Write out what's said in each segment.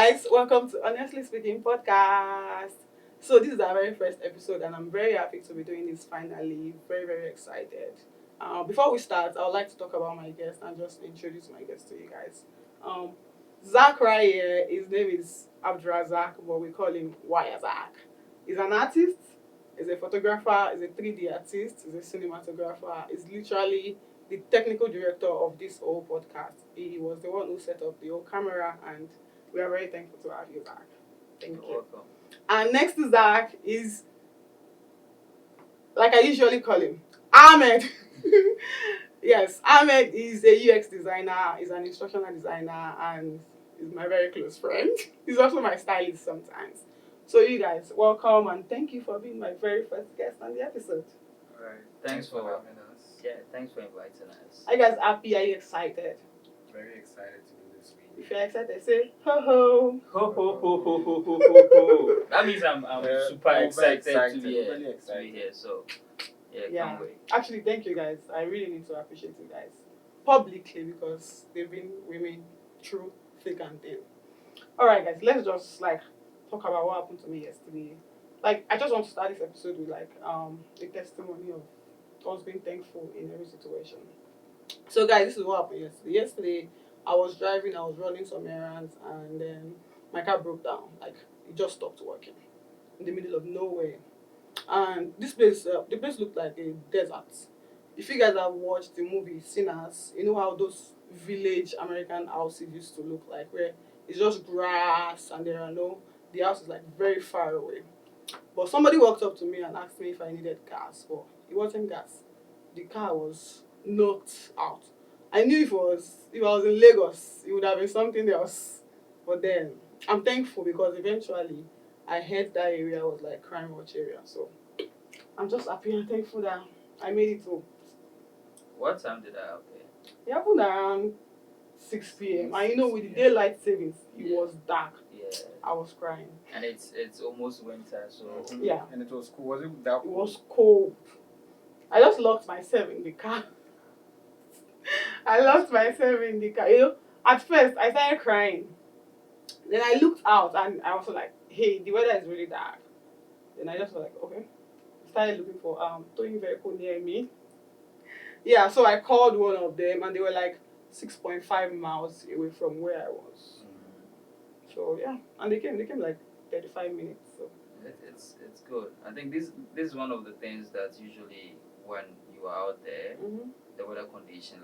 guys, welcome to Honestly Speaking podcast. So this is our very first episode, and I'm very happy to be doing this finally. Very very excited. Before we start, I would like to talk about my guest and just introduce my guest to you guys. Um, Zach right here. His name is Abdurazak, but we call him Wire Zach. He's an artist. He's a photographer. He's a 3D artist. He's a cinematographer. He's literally the technical director of this whole podcast. He was the one who set up the whole camera, and we are very thankful to have you, Zach. Thank you. Welcome. And next to Zach is, like I usually call him, Ahmed. Yes, Ahmed is a UX designer, he's an instructional designer, and he's my very close friend. He's also my stylist sometimes. So you guys, welcome and thank you for being my very first guest on the episode. Alright. Thanks for having us. Yeah, thanks for inviting us. Are you guys happy? Are you excited? Very excited to do this week. If you're excited, say ho ho. Ho ho ho ho ho ho ho ho. That means I'm super excited to be here. Really excited. To be here. So Yeah. can't wait. Actually, thank you guys. I really need to appreciate you guys publicly because they've been with me through thick and thin. Alright guys, let's just talk about what happened to me yesterday. I just want to start this episode with a testimony of us being thankful in every situation. So guys, this is what happened yesterday. Yesterday I was driving, I was running some errands, and then my car broke down. It just stopped working in the middle of nowhere. And this place, the place looked like a desert. If you guys have watched the movie Sinners, you know how those village American houses used to look like, where it's just grass and the house is very far away. But somebody walked up to me and asked me if I needed gas, but it wasn't gas. The car was knocked out. I knew if I was in Lagos, it would have been something else. But then I'm thankful because eventually I heard that area was crime watch area. So I'm just happy and thankful that I made it home. What time did that happen? It happened around 6 p.m. And with the daylight savings, it was dark. Yeah. I was crying. And it's almost winter, so Yeah. And it was cool. Was it that It was cold. I just locked myself in the car. I locked myself in the car. At first I started crying. Then I looked out and I was like, hey, the weather is really dark. Then I just was like, okay. Started looking for towing vehicle near me. Yeah, so I called one of them and they were 6.5 miles away from where I was. So yeah, and they came 35 minutes. So it's good. I think this is one of the things that usually when you are out there, the weather condition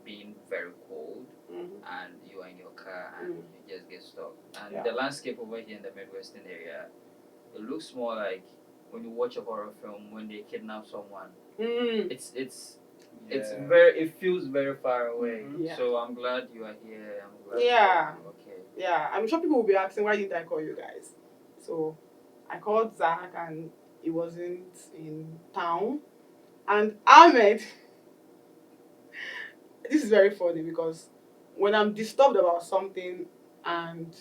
being very cold and you are in your car and you just get stuck. And the landscape over here in the Midwestern area, it looks more like when you watch a horror film when they kidnap someone. It feels very far away. Yeah. So I'm glad you are here. I'm glad Yeah. you're okay. Yeah, I'm sure people will be asking why didn't I call you guys. So I called Zach and he wasn't in town. And Ahmed, this is very funny because when I'm disturbed about something and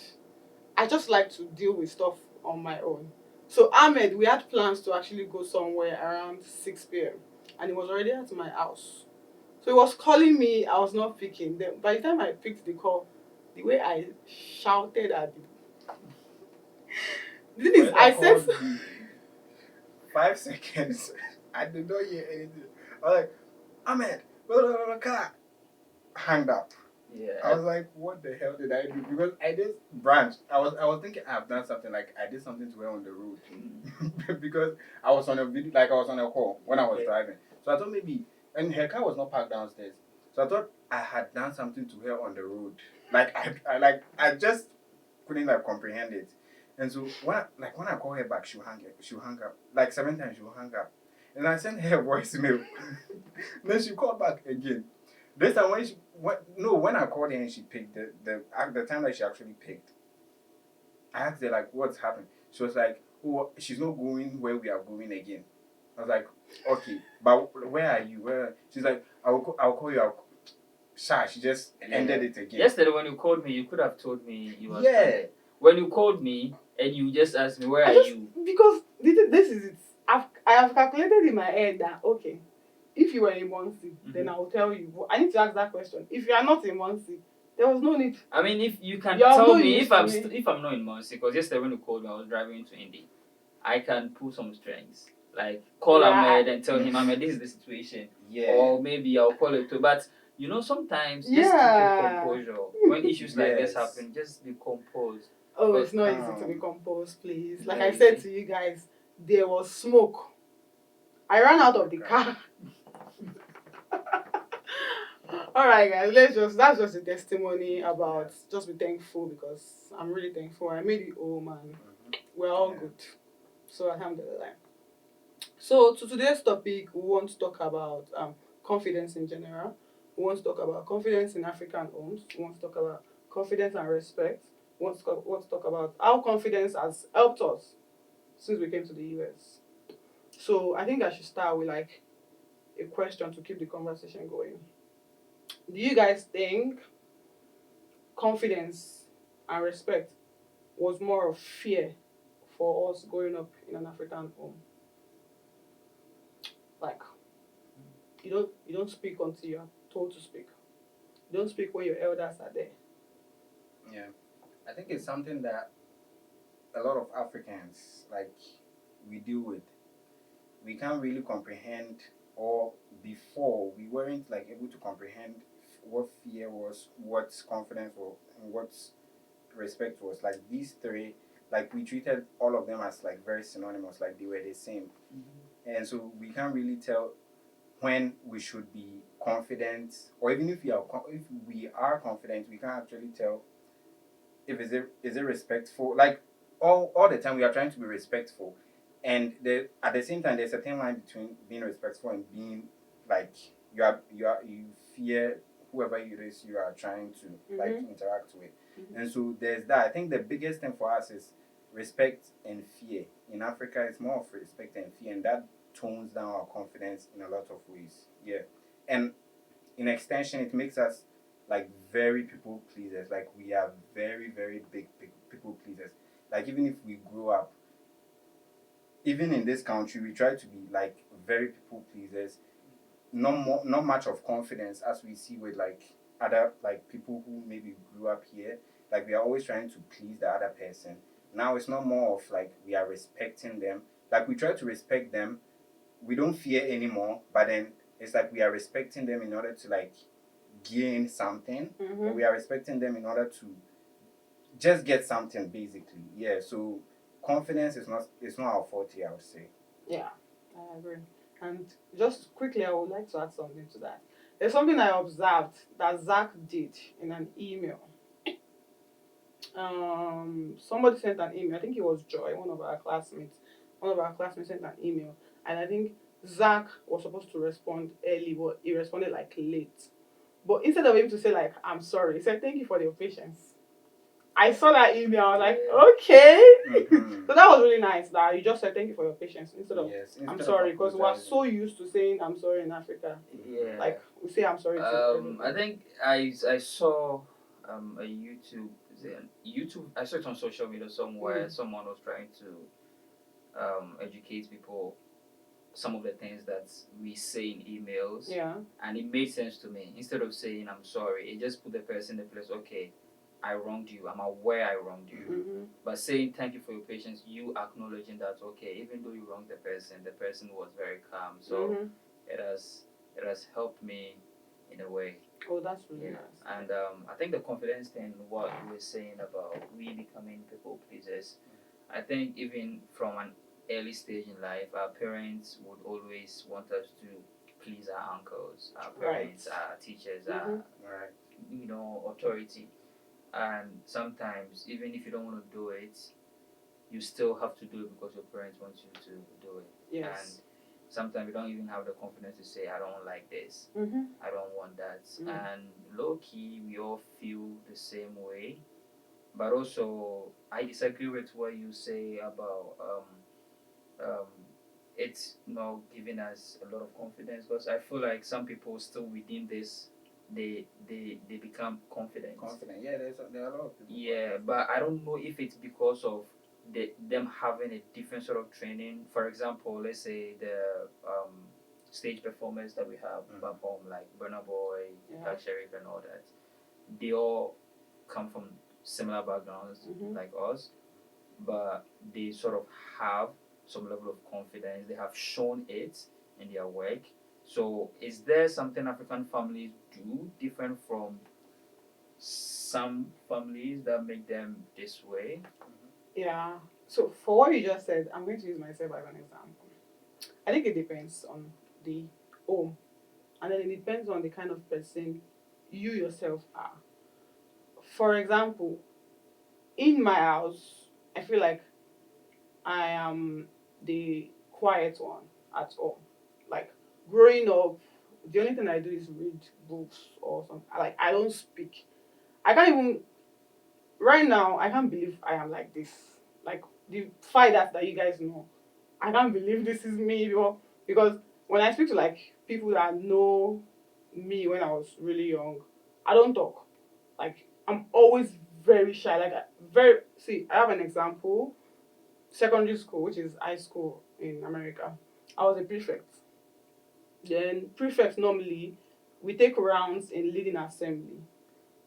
I just like to deal with stuff on my own. So Ahmed, we had plans to actually go somewhere around 6 p.m. and he was already at my house. So he was calling me, I was not picking. Then by the time I picked the call, the way I shouted at him. The thing is, I said 5 seconds. I did not hear anything. I was like, Ahmed, blah, blah, blah, blah. Hanged up. Yeah. I was like, what the hell did I do? Because I just branched. I was thinking I've done something I did something to her on the road. Because I was on a video, I was on a call when I was driving. So I thought maybe, and her car was not parked downstairs. So I thought I had done something to her on the road. I just couldn't comprehend it. And so when I call her back, she'll hang up. 7 times she'll hang up. And I sent her a voicemail. Then she called back again. This time when I called her and she picked the time that she actually picked, I asked her what's happened. She was like, oh, she's not going where we are going again. I was like, okay, but where are you? She's like, I'll call you. She just ended it again. Yesterday when you called me, you could have told me you were Yeah. When you called me and you just asked me where are you? Because this is it. I have calculated in my head that okay, if you were in Muncie, then I will tell you. But I need to ask that question. If you are not in Muncie, There was no need. I mean, if you can You have tell no me use if to I'm me. if I'm not in Muncie, because yesterday when you called me, I was driving to Indy. I can pull some strings, like call Yeah, Ahmed and tell him, Ahmed, this is the situation, Yeah. or maybe I'll call it too. But you know, sometimes just keep your Yeah. composure when issues like this Yes. happen. Just be composed. Oh, But it's not easy to be calm. composed, please. It's Like not I said easy. to you guys, there was smoke. I ran out of the car. All right, guys. That's just a testimony about just be thankful because I'm really thankful. I made it home and we're all Yeah. good. So alhamdulillah. So to today's topic, we want to talk about confidence in general. We want to talk about confidence in African homes. We want to talk about confidence and respect. We want to talk about how confidence has helped us since we came to the US. So I think I should start with like a question to keep the conversation going. Do you guys think confidence and respect was more of fear for us growing up in an African home? Like you don't speak until you're told to speak. You don't speak when your elders are there. Yeah. I think it's something that a lot of Africans like we deal with. We can't really comprehend, or before we weren't like able to comprehend what fear was, what confidence was, and what respect was. Like these three, like we treated all of them as like very synonymous, like they were the same. And so we can't really tell when we should be confident, or even if we are confident, we can't actually tell if is it respectful. Like all the time we are trying to be respectful, and at the same time there's a thin line between being respectful and being like you fear whoever it is you are trying to like interact with. And so there's that. I think the biggest thing for us is respect and fear. In Africa it's more of respect and fear, and that tones down our confidence in a lot of ways. Yeah. And in extension it makes us like very people pleasers. Like we are very, very big people pleasers. Like even if we grow up, even in this country, we try to be like very people pleasers. Not much of confidence as we see with like other like people who maybe grew up here. Like we are always trying to please the other person. Now it's not more of like we are respecting them. Like we try to respect them. We don't fear anymore, but then it's like we are respecting them in order to like gain something, or we are respecting them in order to just get something basically. Yeah. So confidence is not our forte, I would say. Yeah, I agree. And just quickly, I would like to add something to that. There's something I observed that Zach did in an email. Somebody sent an email. I think it was Joy, one of our classmates. One of our classmates sent an email, and I think Zach was supposed to respond early, but he responded like late. But instead of him to say like I'm sorry, he said thank you for your patience. I saw that email. I was like, okay. So that was really nice. That you just said thank you for your patience instead of I'm sorry, because we're so used to saying I'm sorry in Africa. Yeah. Like we say I'm sorry to everything. I think I saw a YouTube. Is it YouTube? I saw it on social media somewhere. Someone was trying to educate people some of the things that we say in emails. Yeah. And it made sense to me. Instead of saying I'm sorry, it just put the person in the place. Okay, I wronged you. I'm aware I wronged you. But saying thank you for your patience, you acknowledging that okay, even though you wronged the person was very calm. So it has helped me in a way. Oh, that's really nice. And I think the confidence thing, what you were saying about we becoming people pleasers, I think even from an early stage in life, our parents would always want us to please our uncles, our parents, our teachers, our authority. And sometimes, even if you don't want to do it, you still have to do it because your parents want you to do it. Yes. And sometimes you don't even have the confidence to say, I don't like this. I don't want that. And low key, we all feel the same way. But also, I disagree with what you say about it's not giving us a lot of confidence, because I feel like some people still within this they become confident. Yeah, there are a lot of people. Yeah, but I don't know if it's because of them having a different sort of training. For example, let's say the stage performers that we have back home, like Burna Boy, Sheriff, and all that. they all come from similar backgrounds like us, but they sort of have some level of confidence. They have shown it in their work. So, is there something African families do different from some families that make them this way? Yeah. So for what you just said, I'm going to use myself as an example. I think it depends on the home, and then it depends on the kind of person you yourself are. For example, in my house, I feel like I am the quiet one at all. Like growing up, the only thing I do is read books or something. Like I don't speak. I can't even right now. I can't believe I am like this. Like the Faidah that you guys know. I can't believe this is me, because when I speak to like people that know me when I was really young, I don't talk. Like I'm always very shy. Like very see, I have an example. Secondary school, which is high school in America, I was a prefect. Then prefects normally we take rounds in leading assembly.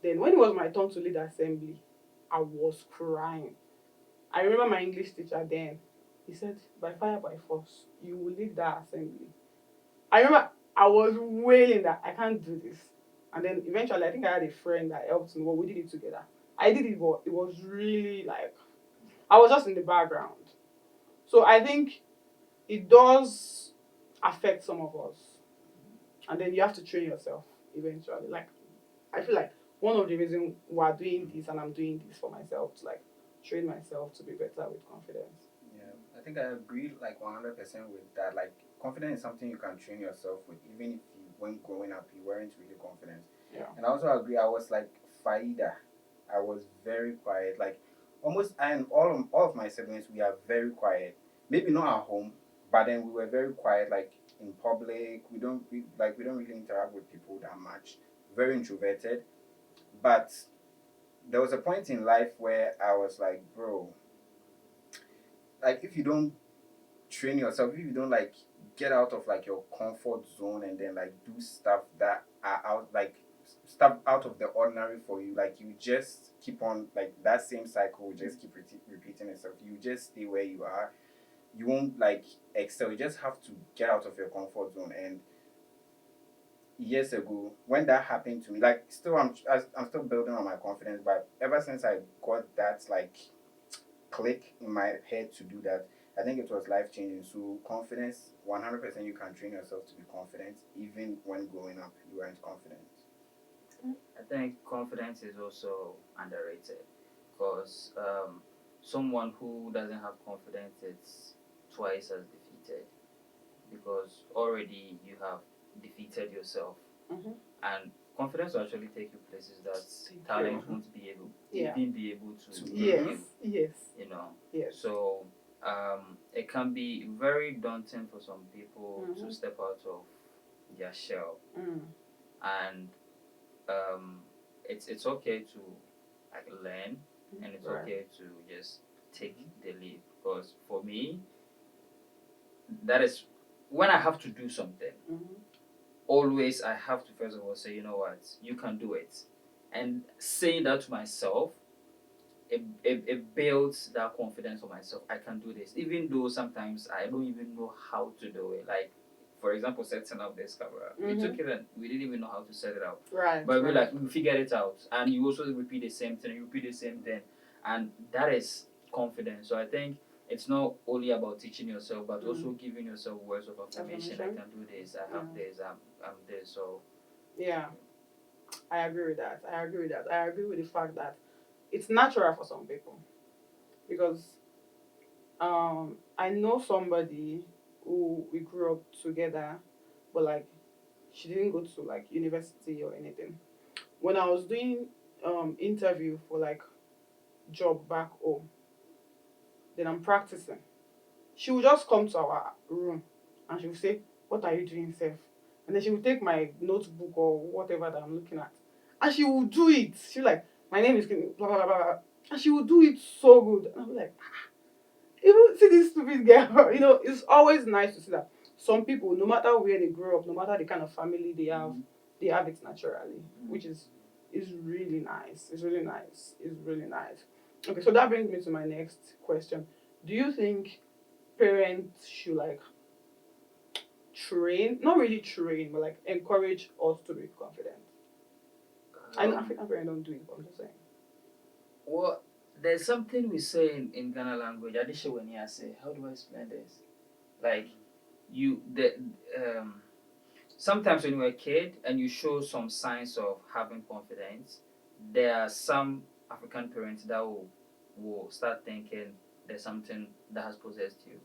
Then when it was my turn to lead assembly, I was crying. I remember my English teacher then. He said, "By fire by force, you will lead that assembly." I remember I was wailing that I can't do this. And then eventually, I think I had a friend that helped me. Well, we did it together. I did it, but it was really like I was just in the background. So I think it does affect some of us, and then you have to train yourself eventually. Like I feel like one of the reasons we're doing this and I'm doing this for myself to like train myself to be better with confidence. Yeah, I think I agree like 100% with that. Like confidence is something you can train yourself with, even if you when growing up you weren't really confident. Yeah. And I also agree. I was like Faidah. I was very quiet. Like almost, and all of my siblings, we are very quiet. Maybe not at home, but then we were very quiet. Like in public, we don't really interact with people that much. Very introverted. But there was a point in life where I was like, bro, like if you don't train yourself, if you don't like get out of like your comfort zone and then like do stuff that are out like stuff out of the ordinary for you, like you just keep on like that same cycle will just keep repeating itself. You just stay where you are. You won't like excel. You just have to get out of your comfort zone. And years ago, when that happened to me, like still I'm still building on my confidence, but ever since I got that like click in my head to do that, I think it was life changing. So confidence, 100% you can train yourself to be confident. Even when growing up, you weren't confident. I think confidence is also underrated because someone who doesn't have confidence is twice as defeated because already you have defeated yourself, and confidence will actually take you places that talent won't be able even be able to take you. Yes. You know. Yes. So it can be very daunting for some people to step out of their shell, and it's okay to like learn, and it's okay to just take the leap. Because for me, that is when I have to do something. Always, I have to first of all say, you know what, you can do it, and saying that to myself, it builds that confidence for myself. I can do this, even though sometimes I don't even know how to do it. Like, for example, setting up this camera. We took it and we didn't even know how to set it up. Right. But we like we figured it out, and you also repeat the same thing. You repeat the same thing, and that is confidence. So I think it's not only about teaching yourself, but also giving yourself words of affirmation. I can do this. I have this. I'm this. So yeah, I agree with that. I agree with the fact that it's natural for some people because I know somebody who we grew up together, but like she didn't go to like university or anything. When I was doing interview for like job back home, then I'm practicing. She would just come to our room and she would say, "What are you doing, Seth?" And then she would take my notebook or whatever that I'm looking at, and she would do it. She like, "My name is blah blah blah blah," and she would do it so good. And I'm like, even see this stupid girl. It's always nice to see that some people, no matter where they grow up, no matter the kind of family they have it naturally, which is is really nice. It's really nice. It's really nice. Okay, so that brings me to my next question. Do you think parents should like train, not really train, but like encourage us to be confident? I know Um, African parents don't do it, but I'm just saying. well, there's something we say in Ghana language. Adisha when you say, how do I explain this? Like you the sometimes when you're a kid and you show some signs of having confidence, there are some African parents that will start thinking there's something that has possessed you.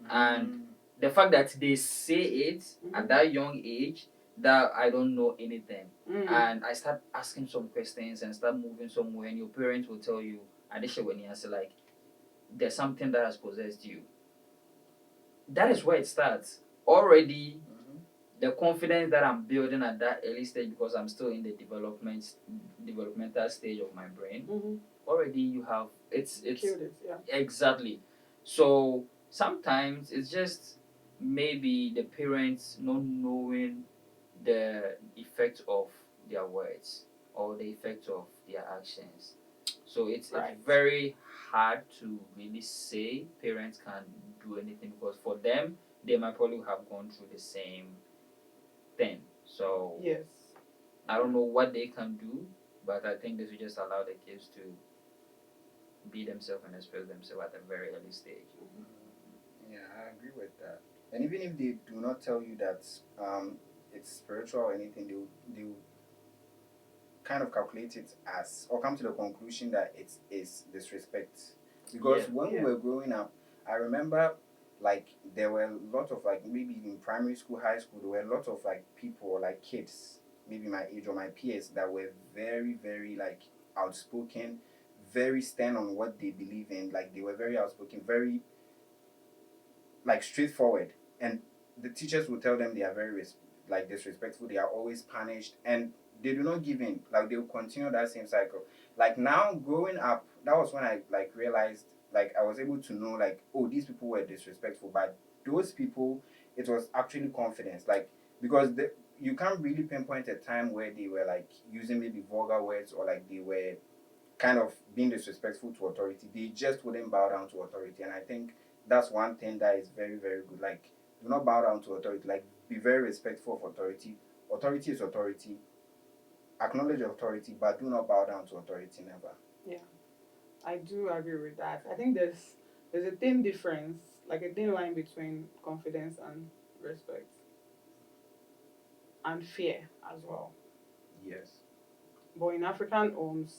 And the fact that they say it at that young age, that I don't know anything, and I start asking some questions and start moving somewhere, and your parents will tell you, Adisha when you say like there's something that has possessed you. That is where it starts. Already the confidence that I'm building at that early stage, because I'm still in the developmental stage of my brain. Already you have it's Killed it, yeah. exactly. So sometimes it's just maybe the parents not knowing the effect of their words or the effect of their actions. So it's Right. very hard to really say parents can do anything, because for them they might probably have gone through the same thing. So Yes. I don't know what they can do, but I think they should just allow the kids to be themselves and express themselves at a very early stage. Yeah, I agree with that. And even if they do not tell you that it's spiritual or anything, they will kind of calculate it as or come to the conclusion that it is disrespect. Because when we were growing up, I remember like there were a lot of like maybe in primary school, high school, there were a lot of like people or like kids, maybe my age or my peers, that were very, very like outspoken, very stand on what they believe in. Like they were very outspoken, very like straightforward, and the teachers will tell them they are very like disrespectful, they are always punished, and they do not give in, like they will continue that same cycle. Like now growing up, that was when I like realized, like I was able to know like, oh, these people were disrespectful, but those people, it was actually confidence, like because you can't really pinpoint a time where they were like using maybe vulgar words or like they were kind of being disrespectful to authority. They just wouldn't bow down to authority. And I think that's one thing that is very, very good. Like, do not bow down to authority. Like, be very respectful of authority. Authority is authority. Acknowledge authority, but do not bow down to authority, never. Yeah, I do agree with that. I think there's a thin difference, like a thin line between confidence and respect and fear as well. Yes. But in African homes,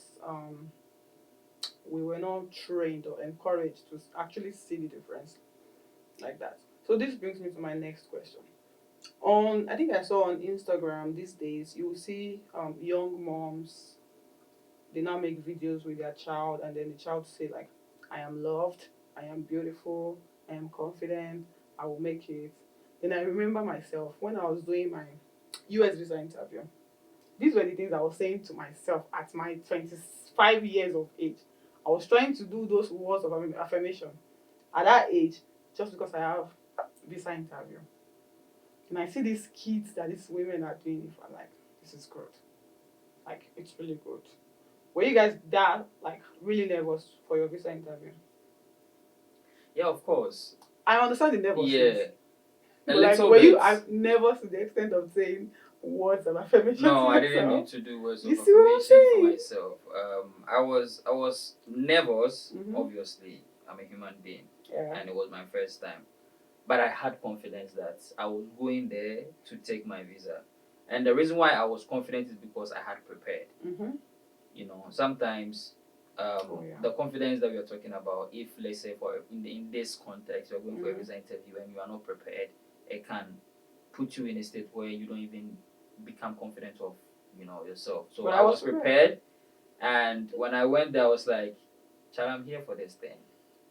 we were not trained or encouraged to actually see the difference like that. So this brings me to my next question. I think I saw on Instagram these days, you will see young moms. They now make videos with their child, and then the child say like, "I am loved, I am beautiful, I am confident, I will make it." Then I remember myself when I was doing my US visa interview. These were the things I was saying to myself at my 25 years of age. I was trying to do those words of affirmation at that age just because I have visa interview. And I see these kids that these women are doing it, I'm like, this is good. Like, it's really good. Were you guys that, like, really nervous for your visa interview? Yeah, of course. I understand the nervousness. Yeah, But, like, were you nervous to the extent of saying words of affirmation No, to I didn't yourself? need to do words of You see what I'm affirmation for saying? myself. I was nervous. Obviously, I'm a human being, Yeah. and it was my first time. But I had confidence that I was going there to take my visa, and the reason why I was confident is because I had prepared. You know, sometimes the confidence that we are talking about, if let's say for in this context you're going for a visa interview and you are not prepared, it can put you in a state where you don't even become confident of yourself. So I was prepared, and when I went there I was like, child, I'm here for this thing.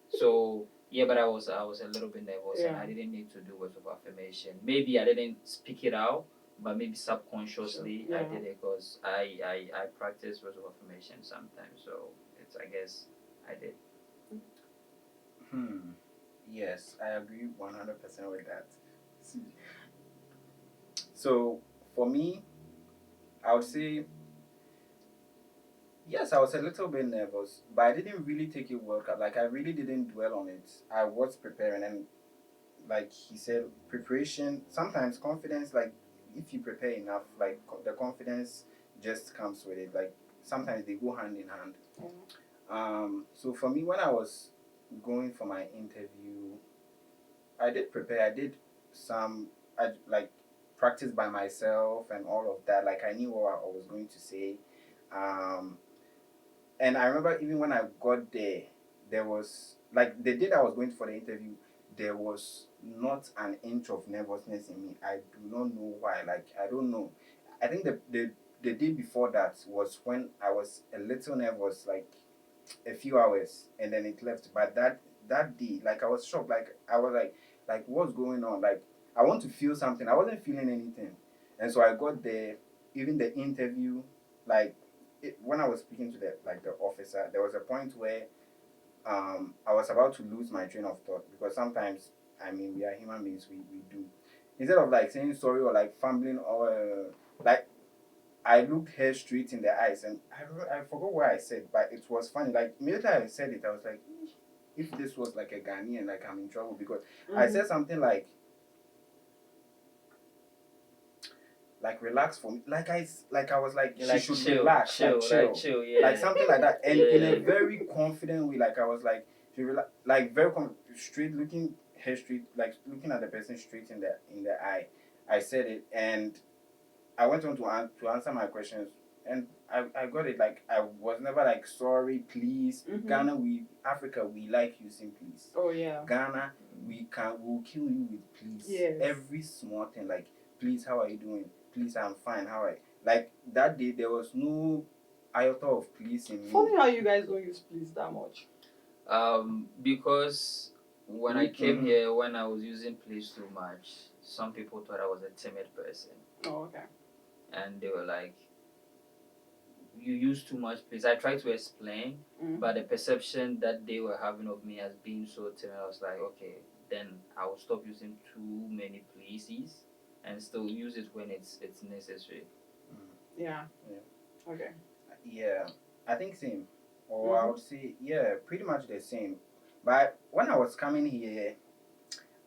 So yeah, but I was a little bit nervous, and I didn't need to do words of affirmation. Maybe I didn't speak it out, but maybe subconsciously I did it, because I practice words of affirmation sometimes. So it's, I guess I did. Yes, I agree 100% with that. So for me, I would say Yes, I was a little bit nervous, but I didn't really take it well. Like I really didn't dwell on it. I was preparing, and like he said, preparation. Sometimes confidence, like if you prepare enough, like the confidence just comes with it. Like sometimes they go hand in hand. So for me, when I was going for my interview, I did prepare. I did some, I like practice by myself and all of that. Like I knew what I was going to say. Um, and I remember even when I got there, there was like the day that I was going for the interview, there was not an inch of nervousness in me. I do not know why. Like I don't know. I think the day before that was when I was a little nervous, like a few hours, and then it left. But that day, like I was shocked. Like I was like what's going on? Like I want to feel something. I wasn't feeling anything, and so I got there. Even the interview, like when I was speaking to the officer, there was a point where I was about to lose my train of thought because sometimes I mean we are human beings, we do, instead of like saying sorry or like fumbling or like I looked her straight in the eyes and I forgot what I said, but it was funny. Like immediately I said it, I was like, if this was like a Ghanaian, like I'm in trouble because I said something like relax for me, like I was like You're she like should chill, relax, chill, like chill, yeah. like something like that, and Yeah. in a very confident way. Like I was like like very straight looking her straight, like looking at the person straight in the eye. I said it, and I went on to answer my questions, and I got it. Like I was never like sorry, please. Ghana, Africa, we like using please. Oh yeah. Ghana, we'll kill you with please. Yes. Every small thing, like please, how are you doing? Please, I'm fine. How are you? Like that day, there was no iota of please in me. Funny how you guys don't use please that much. Because when I came here, when I was using please too much, some people thought I was a timid person. Oh, okay. And they were like, you use too much please. I tried to explain, but the perception that they were having of me as being so timid, I was like, okay, then I will stop using too many pleases and still use it when it's necessary. Yeah. Okay. Yeah, I think same. Or I would say, yeah, pretty much the same. But when I was coming here,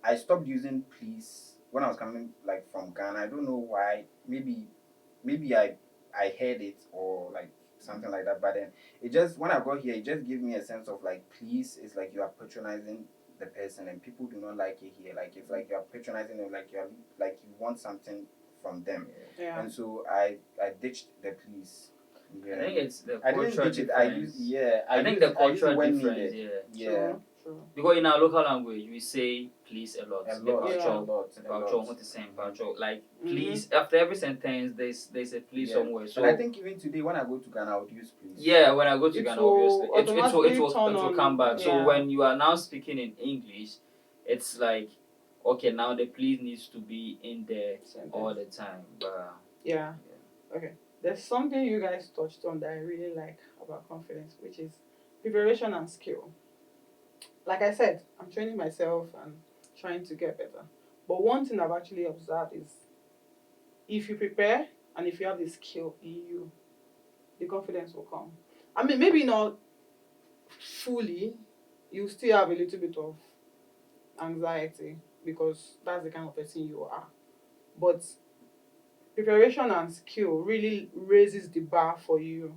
I stopped using please when I was coming like from Ghana. I don't know why. Maybe I heard it or like something like that. But then it just when I got here, it just gave me a sense of like please. It's like you are patronizing the person, and people do not like it here. Like it's like you are patronizing them, like you want something from them. Yeah. And so I ditched the please. I think it's the I cultural didn't ditch it. difference. I think used the it- I used it cultural when difference, needed. yeah. True. Because in our local language, we say please a lot. A lot. Like please after every sentence, there's a please somewhere. So and I think even today when I go to Ghana, I would use please. yeah, when I go to It Ghana, will obviously it will automatically come back. yeah. So when you are now speaking in English, it's like okay, now the please needs to be in there all the time. But yeah. Okay. There's something you guys touched on that I really like about confidence, which is preparation and skill. Like I said, I'm training myself and trying to get better. But one thing I've actually observed is if you prepare and if you have the skill in you, the confidence will come. I mean, maybe not fully, you still have a little bit of anxiety because that's the kind of person you are. But preparation and skill really raises the bar for you.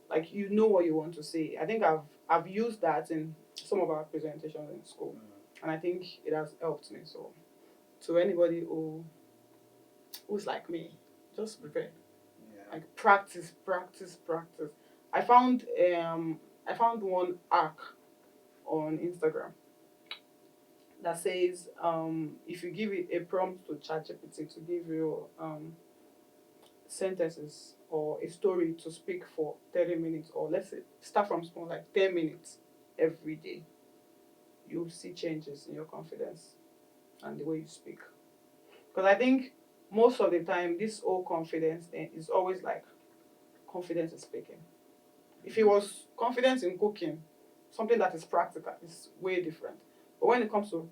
Like you know what you want to say. I think I've used that in some of our presentations in school, and I think it has helped me. So, to anybody who's like me, just prepare. Like practice. I found one arc on Instagram that says if you give it a prompt to ChatGPT to give you sentences or a story to speak for 30 minutes, or let's say start from small, like 10 minutes every day, you'll see changes in your confidence and the way you speak. Because I think most of the time, this whole confidence thing is always like confidence in speaking. If it was confidence in cooking, something that is practical, is way different. But when it comes to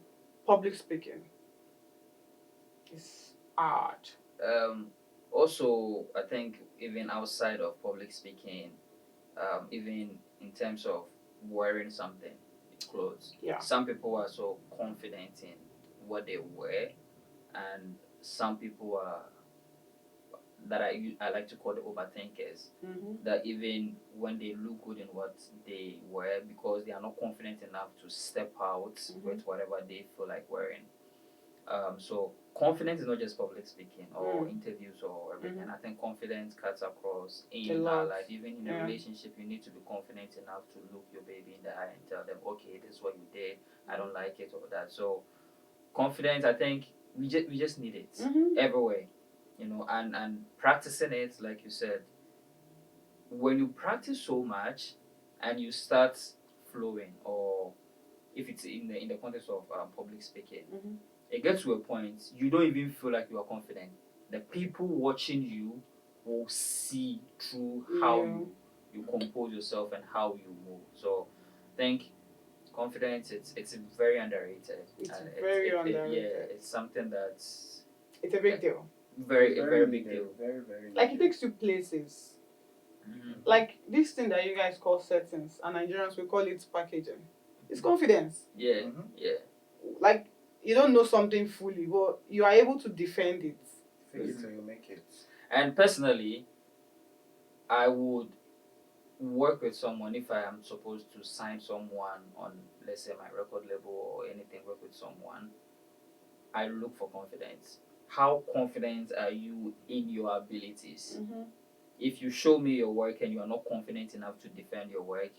public speaking, it's hard. also, I think even outside of public speaking, even in terms of wearing something, clothes. Yeah. Some people are so confident in what they wear, and some people are that I like to call the overthinkers. That even when they look good in what they wear, because they are not confident enough to step out with whatever they feel like wearing. So confidence is not just public speaking or interviews or everything. I think confidence cuts across in our life. Even in a relationship, you need to be confident enough to look your baby in the eye and tell them, okay, this is what you did. I don't like it or that. So confidence, I think we just need it everywhere, and practicing it, like you said. When you practice so much and you start flowing, or if it's in the context of public speaking, it gets to a point you don't even feel like you are confident. The people watching you will see through how you compose yourself and how you move. So I think confidence, it's very underrated. It's very underrated. Yeah, it's something that's it's a big deal. Very big deal. Very, very like it takes you places. Like this thing that you guys call settings, and Nigerians we call it packaging. It's confidence. Yeah. Like you don't know something fully, but you are able to defend it. Fake it till you make it. And personally, I would work with someone if I am supposed to sign someone on, let's say, my record label or anything, work with someone. I look for confidence. How confident are you in your abilities? If you show me your work and you are not confident enough to defend your work,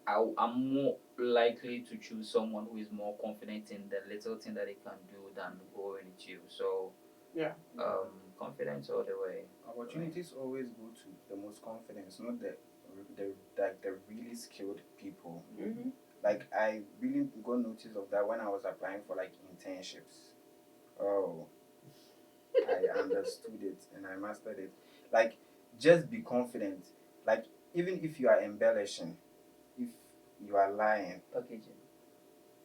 I'm more likely to choose someone who is more confident in the little thing that they can do than go into you. So, confidence all the way. Opportunities always go to the most confident, not the really skilled people. Like I really got notice of that when I was applying for like internships. Oh, I understood it and I mastered it. Like, just be confident. Like, even if you are embellishing, if you are lying, Packaging.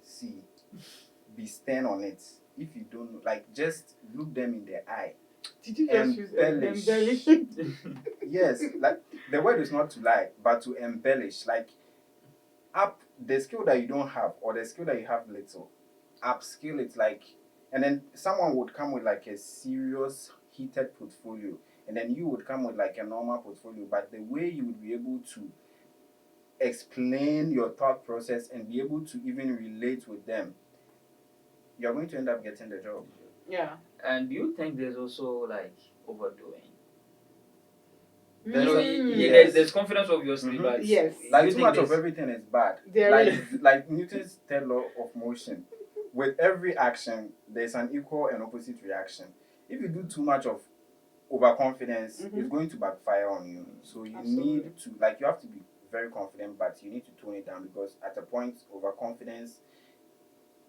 see, be stern on it. If you don't, like, just look them in the eye. Did you just use embellishing? Yes, like, the word is not to lie, but to embellish. Like, up the skill that you don't have or the skill that you have little, upskill it. Like, and then someone would come with like a serious heated portfolio, and then you would come with like a normal portfolio, but the way you would be able to explain your thought process and be able to even relate with them, you're going to end up getting the job. Yeah. And do you think there's also like overdoing? Yes. There's confidence obviously, but yes, like too much of everything is bad. Like Newton's third law of motion. With every action, there's an equal and opposite reaction. If you do too much of overconfidence, it's going to backfire on you. So you need to, like, you have to be very confident, but you need to tone it down, because at a point, overconfidence,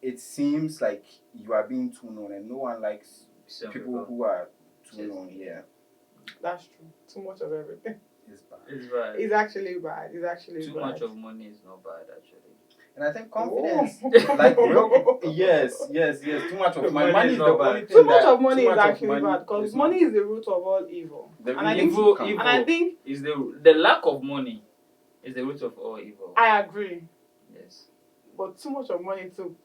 it seems like you are being too known, and no one likes people who are too known. Yeah, that's true. Too much of everything. It's bad. It's bad. It's actually bad. It's actually too bad. much of money is not bad actually. And I think confidence, like yes, too much of money is the only thing. Too much of money is actually bad, because money is the root of all evil. And I think is the lack of money is the root of all evil. I agree. Yes. But too much of money too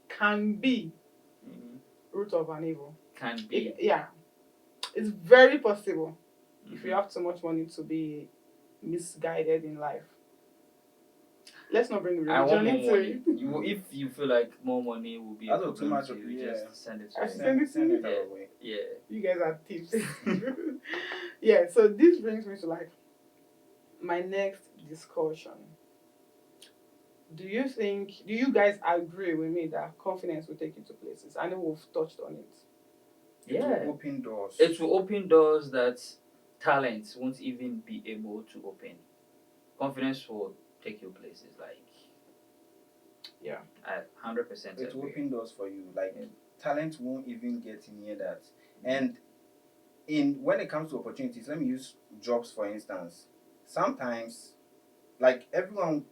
can be root of an evil. Can be. It's very possible if you have too much money to be misguided in life. Let's not bring religion into it. If you feel like more money will be too much to you, just send it to us. Send it away. Yeah. You guys are tips. Yeah, so this brings me to like my next discussion. Do you guys agree with me that confidence will take you to places? I know we've touched on it. It will open doors. It will open doors that talent won't even be able to open. Confidence will take you places, like, I 100% it will open doors for you. Like, talent won't even get near that. And when it comes to opportunities, let me use jobs for instance. Sometimes, like, everyone,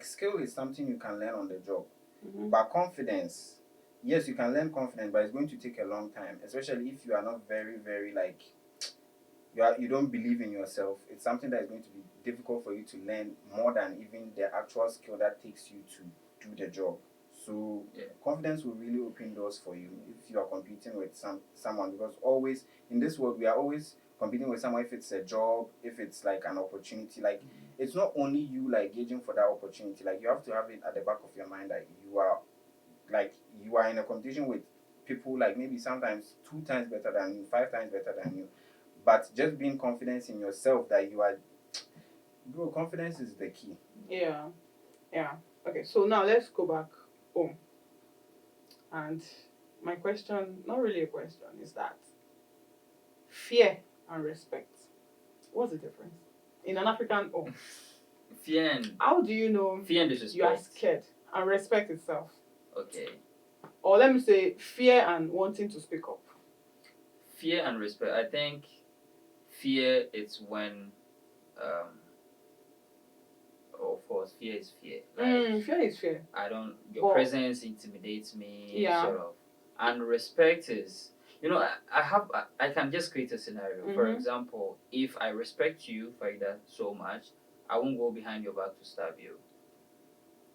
skill is something you can learn on the job. But confidence, yes, you can learn confidence, but it's going to take a long time, especially if you are not very, very, like, you don't believe in yourself, it's something that is going to be difficult for you to learn more than even the actual skill that takes you to do the job. So confidence will really open doors for you if you are competing with someone, because always in this world we are always competing with someone. If it's a job, if it's like an opportunity, like it's not only you like gauging for that opportunity, like you have to have it at the back of your mind that you are in a competition with people like maybe sometimes 2 times better than you, 5 times better than you, but just being confident in yourself that you are, bro, confidence is the key. Yeah. Okay, so now let's go back home. And my question, not really a question, is that fear and respect. What's the difference in an African home? Fear and How do you know fear and disrespect. you are scared and respect itself? Okay. Or let me say fear and wanting to speak up. Fear and respect. I think fear is when of course fear is fear. Like Fear is fear. Your presence intimidates me, Yeah. sort of. And respect is, I can just create a scenario. For example, if I respect you, Faidah, so much, I won't go behind your back to stab you.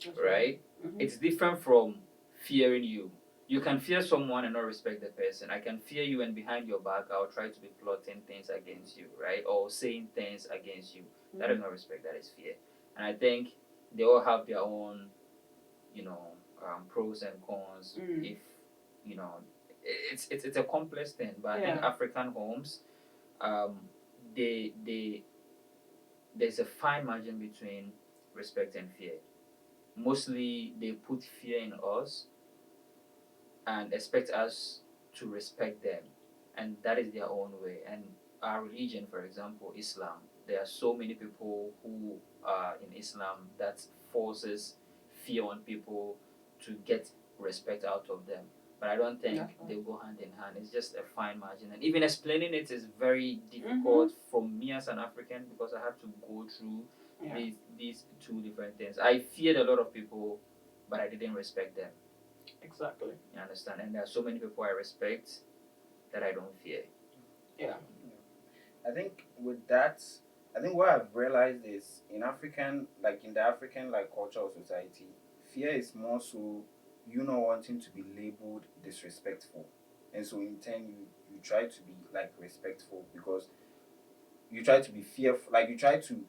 That's right? It's different from fearing you. You can fear someone and not respect the person. I can fear you and behind your back, I'll try to be plotting things against you, right? Or saying things against you. That is not respect, that is fear. And I think they all have their own, pros and cons. If, it's a complex thing. But I think African homes, there's a fine margin between respect and fear. Mostly they put fear in us and expect us to respect them, and that is their own way. And our religion, for example, Islam, there are so many people who are in Islam that forces fear on people to get respect out of them. But I don't think they go hand in hand. It's just a fine margin, and even explaining it is very difficult for me as an African, because I have to go through these two different things. I feared a lot of people, but I didn't respect them. Exactly. You understand? And there are so many people I respect that I don't fear. Yeah. I think with that, I think what I've realized is in the African culture or society, fear is more so you not wanting to be labeled disrespectful, and so in turn you try to be like respectful, because you try to be fearful, like you try to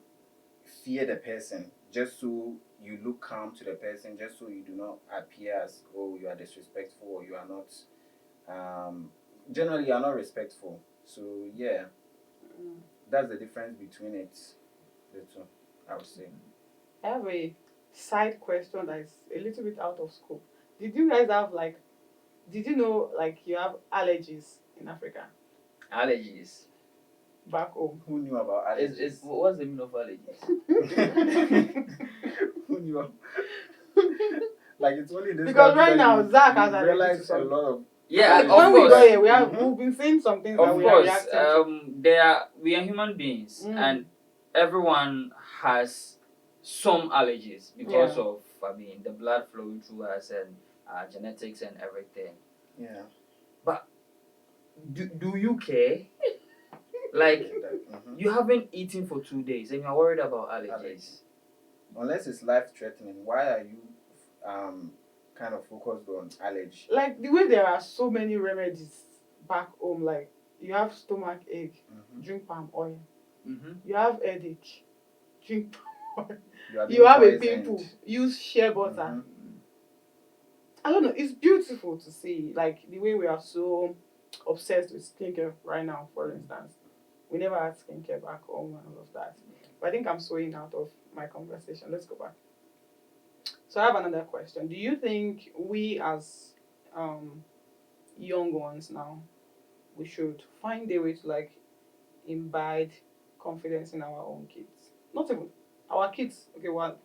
fear the person just so you look calm to the person, just so you do not appear as, oh, you are disrespectful, or you are not generally you are not respectful. So yeah, that's the difference between the two, I would say. I have a side question that is a little bit out of scope. Did you guys have did you know you have allergies in Africa? Allergies? Back home. Who knew about allergies? What's the meaning of allergies? Who knew? Like it's only this. Because right now Zach has realized a lot of. Yeah, of course. We got here, we've been seeing some things that we are reacting to. We are human beings, and everyone has some allergies because of the blood flowing through us and genetics and everything. Yeah. But do you care? Like you haven't eaten for 2 days and you're worried about allergies. Unless it's life threatening, why are you kind of focused on allergy? Like the way there are so many remedies back home, like you have stomach ache, drink palm oil. You have headache, drink palm oil. You have a pimple, use shea butter. I don't know, it's beautiful to see, like the way we are so obsessed with skincare right now, for instance. We never had skincare back home and all of that. But I think I'm swaying out of my conversation. Let's go back. So I have another question. Do you think we as young ones now, we should find a way to imbibe confidence in our own kids? Not even our kids. Okay, well,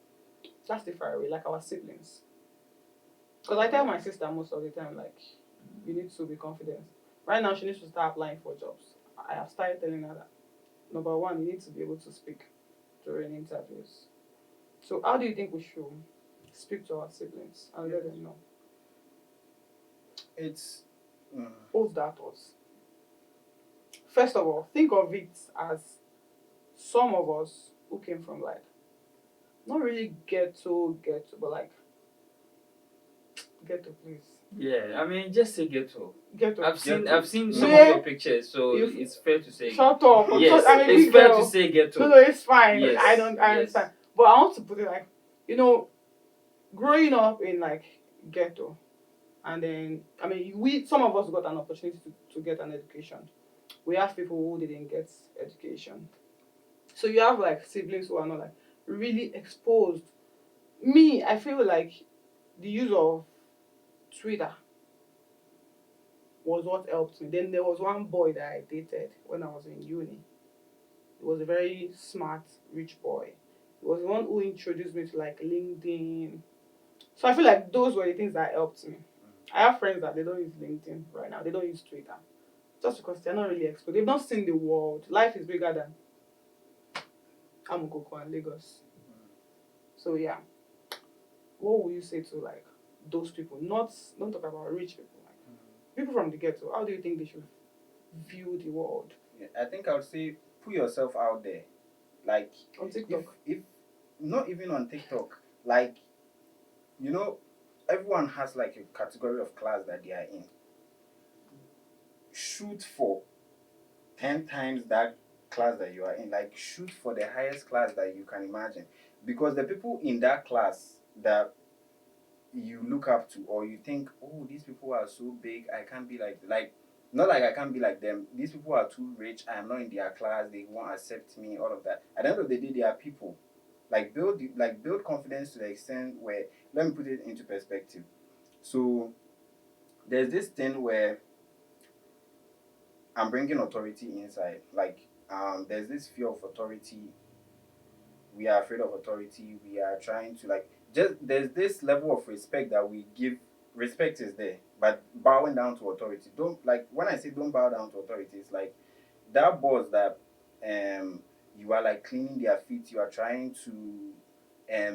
that's the far away. Like our siblings. Because I tell my sister most of the time, you need to be confident. Right now, she needs to start applying for jobs. I have started telling her that, number one, you need to be able to speak during interviews. So how do you think we should speak to our siblings and let them know? It's What's that was? first of all, think of it as some of us who came from like not really ghetto, but like ghetto place. Yeah, I mean, just say ghetto. Ghetto. I've Ghetto. seen some Yeah. of your pictures, so If- it's fair to say. Shut up. Yes, I'm a it's big fair girl. to say ghetto. No, it's fine. Yes, I yes. understand. But I want to put it like, you know, growing up in like ghetto, and then I mean, some of us got an opportunity to get an education. We have people who didn't get education. So you have like siblings who are not like really exposed. Me, I feel like the use of Twitter was what helped me. Then there was one boy that I dated when I was in uni. He was a very smart, rich boy. He was the one who introduced me to like LinkedIn. So I feel like those were the things that helped me. I have friends that they don't use LinkedIn right now. They don't use Twitter. Just because they're not really exposed. They've not seen the world. Life is bigger than Amukoko and Lagos. So yeah. What would you say to like those people? Don't talk about rich people. Like people from the ghetto. How do you think they should view the world? Yeah, I think I would say put yourself out there. Like On TikTok. if not even on TikTok, like everyone has like a category of class that they are in. Shoot for 10 times that class that you are in. Like shoot for the highest class that you can imagine. Because the people in that class that you look up to or you think, oh, these people are so big, I can't be like not like I can't be like them. These people are too rich, I'm not in their class, they won't accept me, all of that. At the end of the day, they are people. Build confidence to the extent where, let me put it into perspective. So there's this thing where I'm bringing authority inside. There's this fear of authority. We are afraid of authority. We are trying to just there's this level of respect that we give. Respect is there, but bowing down to authority. Don't like when I say don't bow down to authority. It's like that boss that you are like cleaning their feet. You are trying to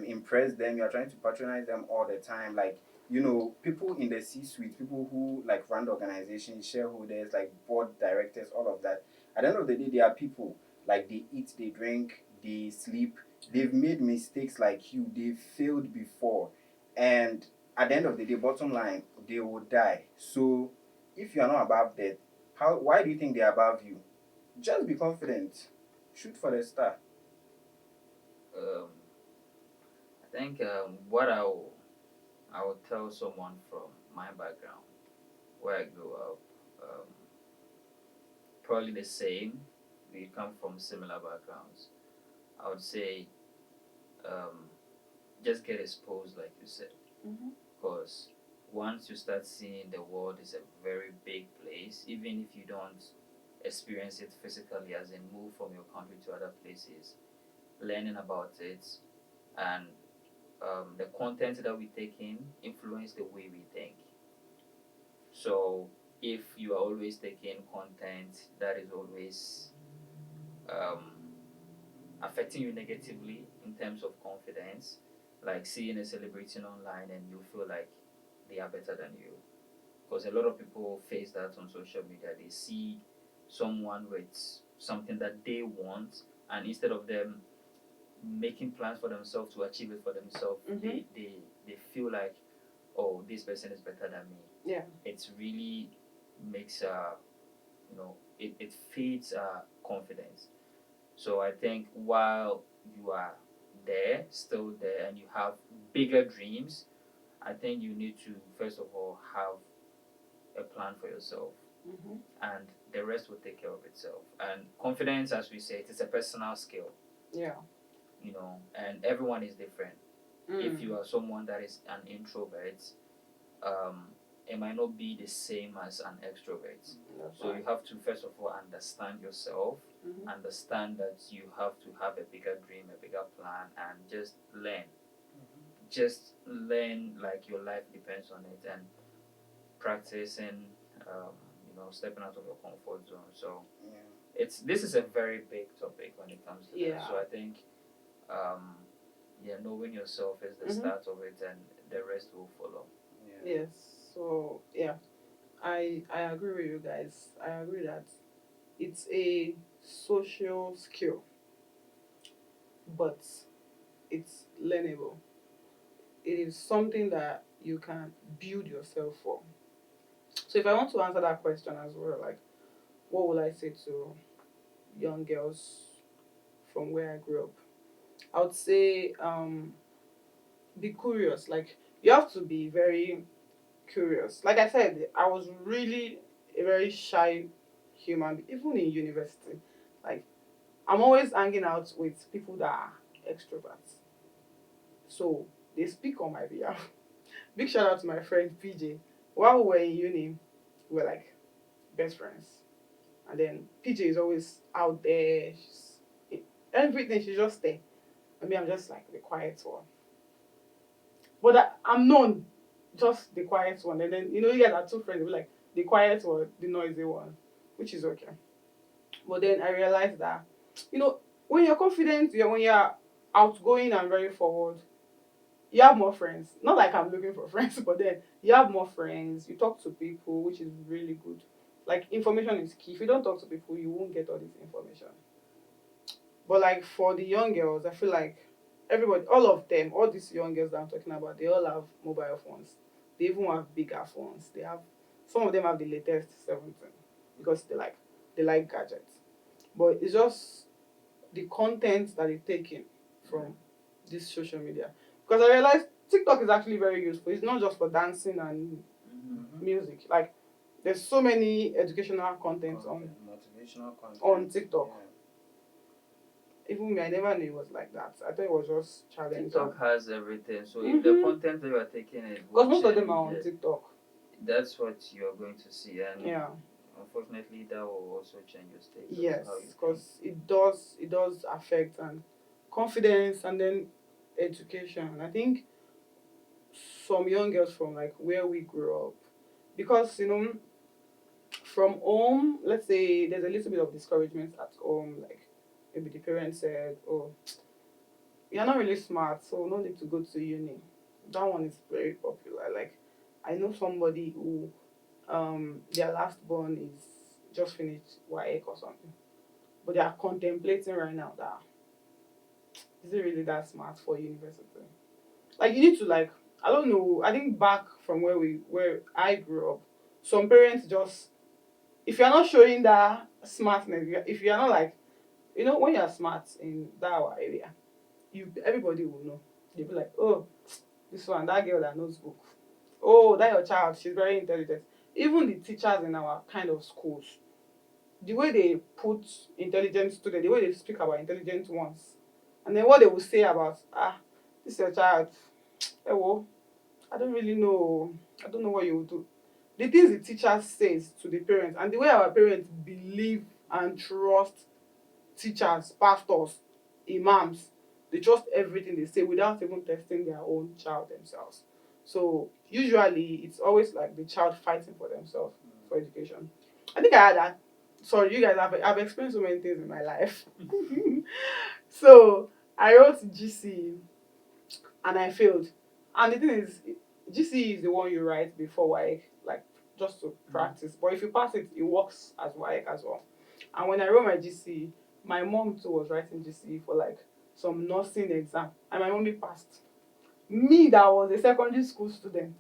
impress them. You are trying to patronize them all the time. Like people in the C-suite, people who like run the organization, shareholders, like board directors, all of that. At the end of the day, they are people. Like they eat, they drink, they sleep. They've made mistakes like you. They've failed before, and at the end of the day, bottom line, they will die. So if you are not above that, why do you think they are above you? Just be confident. Shoot for the star. I think what I will tell someone from my background, where I grew up, probably the same. We come from similar backgrounds. I would say just get exposed, like you said, because once you start seeing the world is a very big place, even if you don't experience it physically, as in move from your country to other places, learning about it and the content that we take in influence the way we think. So if you are always taking content that is always um, affecting you negatively in terms of confidence, like seeing a celebrity online and you feel like they are better than you. Because a lot of people face that on social media. They see someone with something that they want, and instead of them making plans for themselves to achieve it for themselves, they feel like, oh, this person is better than me. Yeah. It really makes it feeds confidence. So I think while you are still there, and you have bigger dreams, I think you need to first of all have a plan for yourself, and the rest will take care of itself. And confidence, as we say, it is a personal skill. Yeah. And everyone is different. If you are someone that is an introvert, it might not be the same as an extrovert. So you have to first of all understand yourself, understand that you have to have a bigger dream, a bigger plan, and just learn. Just learn like your life depends on it, and practicing, stepping out of your comfort zone. So this is a very big topic when it comes to that. So I think knowing yourself is the start of it, and the rest will follow. Yes. So I agree with you guys. I agree that It's a social skill, but it's learnable. It is something that you can build yourself for. So if I want to answer that question as well, like what would I say to young girls from where I grew up? I would say be curious. Like you have to be very curious. Like I said, I was really a very shy human, even in university. Like I'm always hanging out with people that are extroverts, so they speak on my behalf. Big shout out to my friend PJ. While we were in uni, we were like best friends, and then PJ is always out there. Everything she's just there. I mean, I'm just like the quiet one. But I'm known just the quiet one. And then, you guys are two friends, be like the quiet one, the noisy one, which is okay. But then I realized that, when you're confident, when you're outgoing and very forward, you have more friends. Not like I'm looking for friends, but then you have more friends. You talk to people, which is really good. Like, information is key. If you don't talk to people, you won't get all this information. But like for the young girls, I feel like everybody, all of them, all these young girls that I'm talking about, they all have mobile phones. They even have bigger phones. Some of them have the latest 17 because they like gadgets. But it's just the content that they take in from this social media. Because I realized TikTok is actually very useful. It's not just for dancing and music. Like there's so many educational content motivational content on TikTok. Even me, I never knew it was like that. I thought it was just challenging. TikTok has everything. So if the content that you are taking is because most of them are on TikTok, that's what you're going to see. And yeah, unfortunately, that will also change your state. yes, because it does affect and confidence and then education. I think some young girls from like where we grew up, because from home, let's say there's a little bit of discouragement at home, like maybe the parents said, "Oh, you're not really smart, so no need to go to uni." That one is very popular. Like I know somebody who their last born is just finished WAEC or something, but they are contemplating right now that is it really that smart for university? Like you need to like, I don't know. I think back from where I grew up, some parents just, if you're not showing that smartness, if you're not like, when you're smart in that our area, everybody will know. They'll be like, oh, this one, that girl that knows book. Oh, that your child, she's very intelligent. Even the teachers in our kind of schools, the way they put intelligent students, the way they speak about intelligent ones, and then what they will say about, this is your child. Eh, well, I don't really know. I don't know what you will do. The things the teacher says to the parents, and the way our parents believe and trust teachers, pastors, imams, they trust everything they say without even testing their own child themselves. So usually it's always like the child fighting for themselves for education. I think I had that. Sorry, you guys, I've experienced so many things in my life. So I wrote GC and I failed. And the thing is, GC is the one you write before WAEC, like just to practice. But if you pass it, it works as WAEC as well. And when I wrote my GC, my mom too was writing GC for like some nursing exam, and my mommy passed. Me, that was a secondary school student,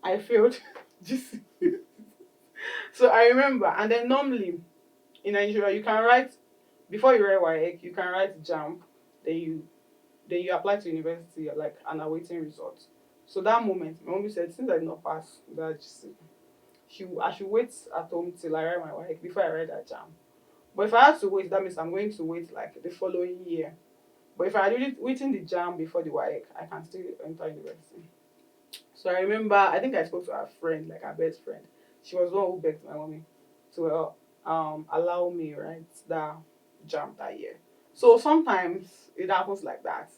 I failed GC. So I remember, and then normally in Nigeria, you can write before you write WAEC, you can write JAMB, then you apply to university like and awaiting results. So that moment, my mommy said, since I did not pass that GC, I should wait at home till I write my WAEC before I write that JAMB. But if I had to wait, that means I'm going to wait like the following year. But if I had written the JAM before the WAEC, I can still enter university. So I remember, I think I spoke to her friend, like her best friend. She was the one who begged my mommy to allow me write that JAM that year. So sometimes it happens like that.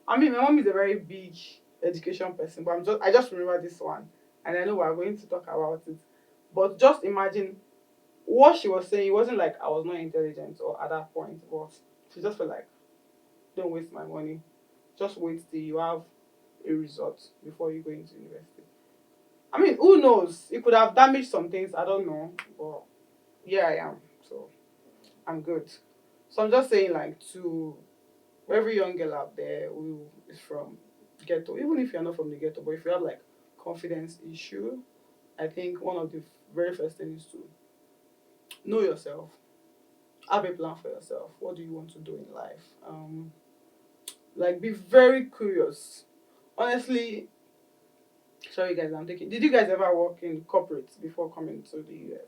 My mom is a very big education person, but I just remember this one, and I know we're going to talk about it. But just imagine what she was saying. It wasn't like I was not intelligent or at that point, but she just felt like, don't waste my money. Just wait till you have a result before you go into university. Who knows? It could have damaged some things. I don't know, but here I am. So I'm good. So I'm just saying, like, to every young girl out there who is from ghetto, even if you're not from the ghetto, but if you have like confidence issue, I think one of the very first things is to know yourself, have a plan for yourself. What do you want to do in life? Like, be very curious. Honestly, sorry guys, I'm taking. Did you guys ever work in corporates before coming to the US?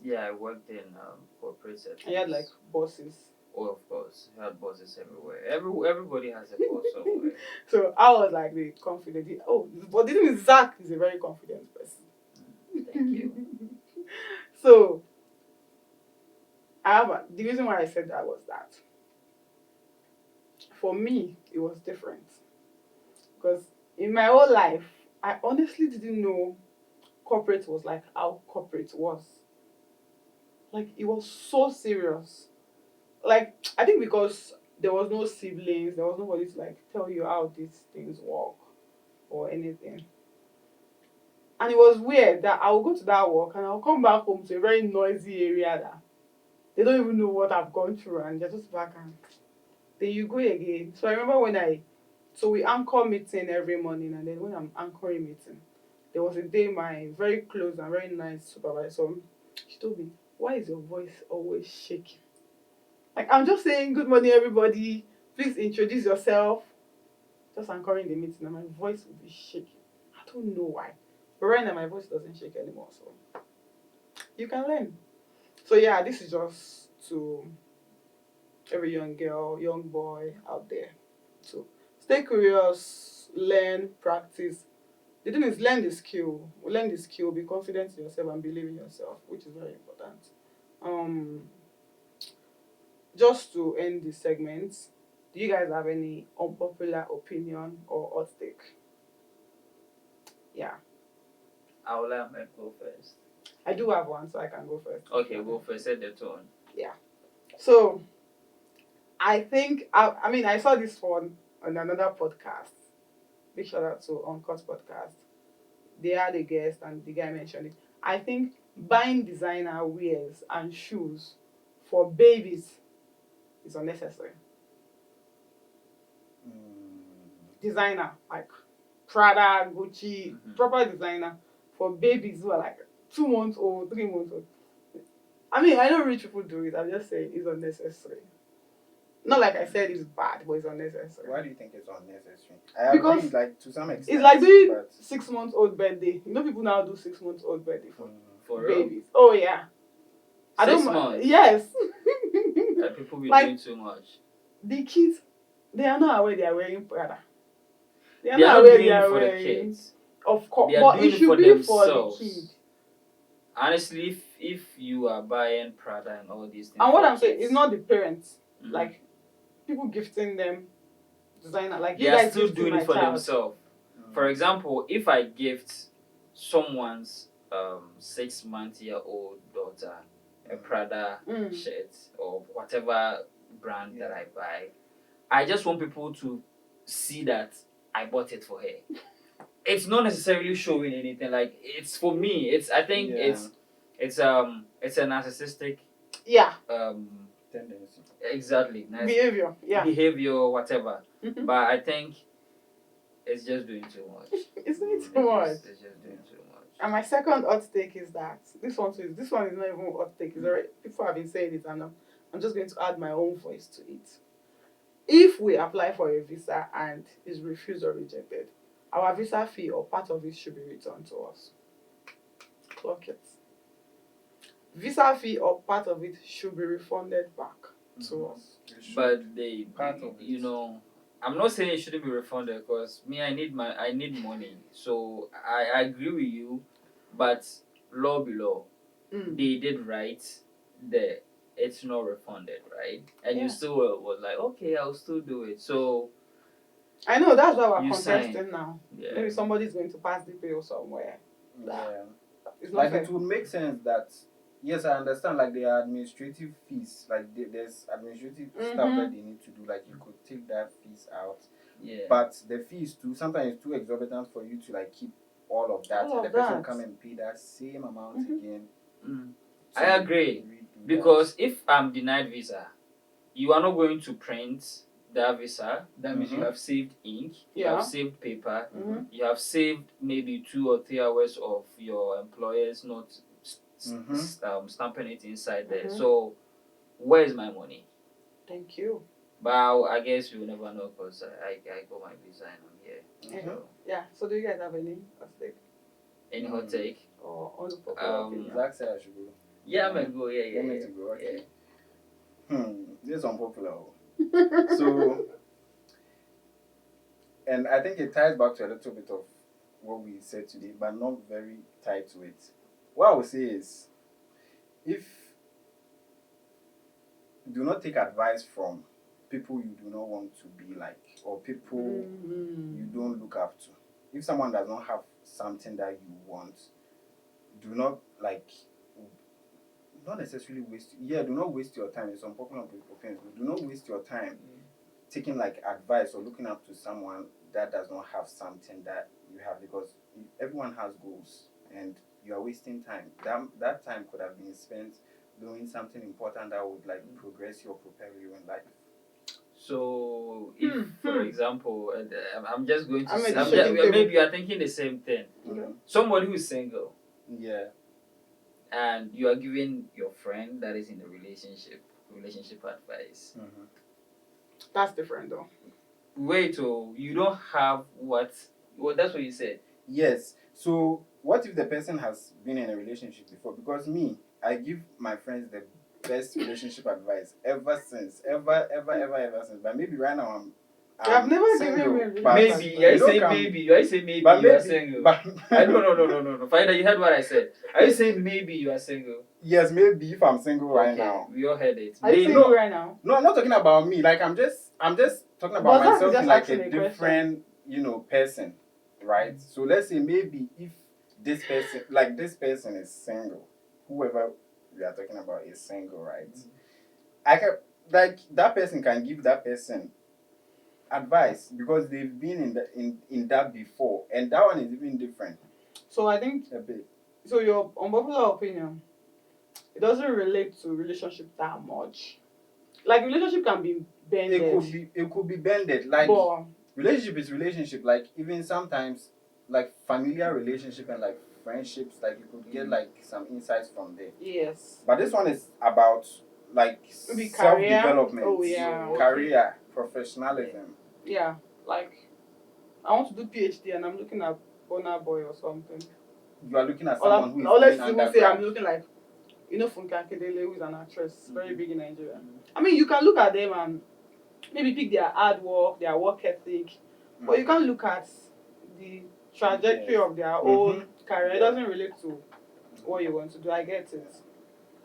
Yeah, I worked in corporate settings. And you had like bosses. Oh, of course, you had bosses everywhere. Everybody has a boss somewhere. So I was like the confident. But the thing is, Zach is a very confident person. Thank you. So the reason why I said that was that for me it was different, because in my whole life I honestly didn't know corporate was like how corporate was. Like, it was so serious. Like, I think because there was no siblings, there was nobody to like tell you how these things work or anything. And it was weird that I would go to that work and I'll come back home to a very noisy area that they don't even know what I've gone through, and they're just back and then you go again. So I remember so we anchor meeting every morning, and then when I'm anchoring meeting, there was a day my very close and very nice supervisor, she told me, why is your voice always shaking? Like, I'm just saying, good morning, everybody. Please introduce yourself. Just anchoring the meeting, and my voice will be shaking. I don't know why. But right now, my voice doesn't shake anymore. So you can learn. So yeah, this is just to every young girl, young boy out there. So stay curious, learn, practice. The thing is, learn the skill. Learn the skill, be confident in yourself and believe in yourself, which is very important. Just to end the segment, do you guys have any unpopular opinion or hot take? Yeah. I will let Ahmed go first. I do have one, so I can go first. Okay, go first. Set the tone. Yeah. So I think I saw this one on another podcast. Big shout out to Uncut Podcast. They had a guest and the guy mentioned it. I think buying designer wears and shoes for babies is unnecessary. Designer, like Prada, Gucci, proper designer for babies who are like 2 months old, 3 months old. I mean, I know rich people do it. I'm just saying it's unnecessary. Not like I said it's bad, but it's unnecessary. Why do you think it's unnecessary? I Because agree, like, to some extent. It's like doing but 6 months old birthday. You know, people now do 6 months old birthday For babies. Oh yeah. I 6 don't months. Yes. People be Like, doing too much. The kids, they are not aware they are wearing Prada. They are not doing it for the kids. Of course, They are but doing it should for be themselves. for the kid. Honestly, if you are buying Prada and all these things, And what for I'm saying kids, is not the parents. Mhm. Like, people gifting them designer. Like, they you are guys still gifting doing my it for child. themselves. For example, if I gift someone's 6-month-old daughter a Prada shirt or whatever brand that I buy, I just want people to see that I bought it for her. It's not necessarily showing anything. Like, it's for me. I think it's a narcissistic tendency. Exactly. Behavior, whatever. But I think it's just doing too much. It's doing too much. It's just doing too much. And my second hot take is that this one is not even hot take. It's already, people have been saying it, and I'm just going to add my own voice to it. If we apply for a visa and is refused or rejected, our visa fee or part of it should be returned to us. Clock it. Visa fee or part of it should be refunded back to us. But I'm not saying it shouldn't be refunded, because me, I need money. So I agree with you, but law be law. They did right there. It's not refunded, right? And you still was like, okay, I'll still do it. So I know that's why we're contesting now. Yeah. Maybe somebody's going to pass the bill somewhere. Yeah. It's not like fair. It would make sense that, yes, I understand, like, there are administrative fees, like there's administrative stuff that they need to do, like you could take that fees out. Yeah. But the fees too, sometimes it's too exorbitant for you to like keep all of that, and the person come and pay that same amount again. I agree. Because if I'm denied visa, you are not going to print that visa. That means you have saved ink, you have saved paper, you have saved maybe 2 or 3 hours of your employers not stamping it inside there. So where is my money? Thank you. But I guess we'll never know because I got my visa and I'm here. So. Yeah. So do you guys have any hot take? Any hot take? Or unpopular opinion? Zach said I should go. Yeah, I'm gonna go. Yeah. You want me to go? Okay. Yeah. This is unpopular. So, and I think it ties back to a little bit of what we said today, but not very tied to it. What I would say is, if do not take advice from people you do not want to be like, or people you don't look up to. If someone does not have something that you want, do not not necessarily waste. Yeah, do not waste your time. It's unpopular opinions, but do not waste your time taking like advice or looking up to someone that does not have something that you have, because everyone has goals and you are wasting time. That time could have been spent doing something important that would like progress you or propel you in life. So, if, for example, I'm just going to say, maybe you are thinking the same thing. Somebody who is single. Yeah. And you are giving your friend that is in a relationship advice. That's different though. Wait, you don't have what? Well, that's what you said. Yes. So, what if the person has been in a relationship before? Because me, I give my friends the best relationship advice ever since. But maybe right now I've never single, given me maybe. I say maybe but you are maybe, single. But No. Faidah, you heard what I said. Are you saying maybe you are single? Yes, maybe if I'm single right now. We all heard it. Are you single right now? No, I'm not talking about me. Like I'm just talking about myself in like a different, person, right? So let's say maybe if this person is single, whoever we are talking about is single, right? I can that person can give that person advice because they've been in that before, and that one is even different. So I think a bit. So your unpopular opinion, it doesn't relate to relationship that much. Like relationship can be bended. It could be bended. Like relationship is relationship. Like even sometimes like familiar relationship and like friendships, like you could get like some insights from there. Yes. But this one is about like self-development, career, professionalism. Yeah, like I want to do PhD and I'm looking at Burna Boy or something. You are looking at someone who is let's even say I'm looking like, Funke Akindele, who is an actress, very big in Nigeria. I mean, you can look at them and maybe pick their hard work, their work ethic, but you can't look at the trajectory of their own career. It doesn't relate to what you want to do. I get it.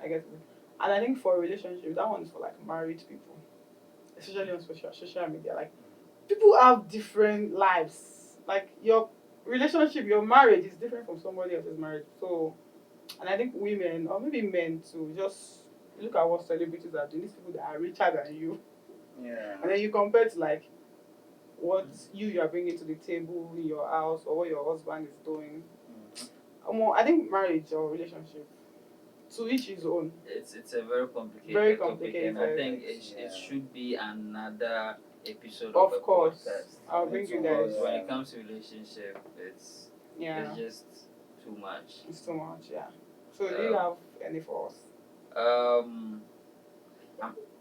And I think for a relationship, that one is for like married people, especially on social media. Like people have different lives. Like your relationship, your marriage is different from somebody else's marriage. So, and I think women or maybe men too, just look at what celebrities are doing. These people that are richer than you. Yeah. And then you compare to like what you are bringing to the table in your house or what your husband is doing. I think marriage or relationship, to each his own. It's a very complicated topic, and I think it should be another episode of a podcast. I'll bring you guys. When it comes to relationship, it's just too much. It's too much, yeah. So do you have any for us?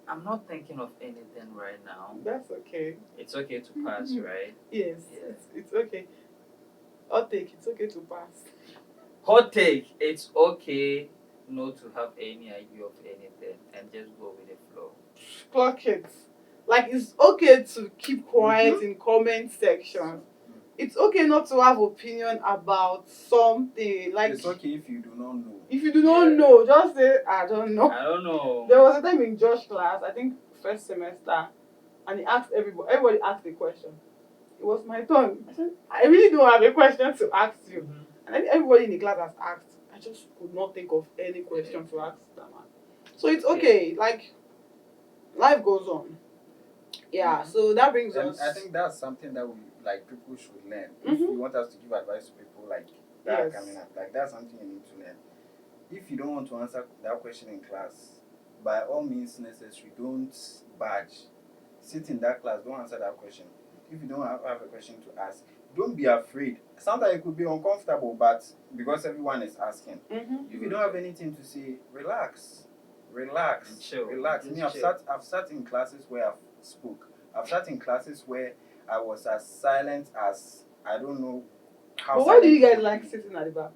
I'm not thinking of anything right now. That's okay. It's okay to pass, right? Yes. It's okay. Hot take, it's okay to pass. Hot take, it's okay not to have any idea of anything and just go with the flow. Clock it. Like it's okay to keep quiet in comment section. It's okay not to have opinion about something. Like it's okay if you do not know. If you do not know, just say I don't know. I don't know. There was a time in Josh class, I think first semester, and he asked everybody. Everybody asked a question. It was my turn. I said, I really don't have a question to ask you. And then everybody in the class has asked. I just could not think of any question to ask that man. So it's okay. Like life goes on. Yeah. So that brings us. I think that's something that people should learn. If you want us to give advice to people like that coming up, like that's something you need to learn. If you don't want to answer that question in class, by all means necessary, don't badge. Sit in that class, don't answer that question. If you don't have a question to ask, don't be afraid. Sometimes it could be uncomfortable, but because everyone is asking, if you don't have anything to say, relax. And chill. Relax. Just Me, chill. I've sat in classes where I've spoke. I've sat in classes where I was as silent as I don't know how. But why do you silent guys it like could be. sitting at the back?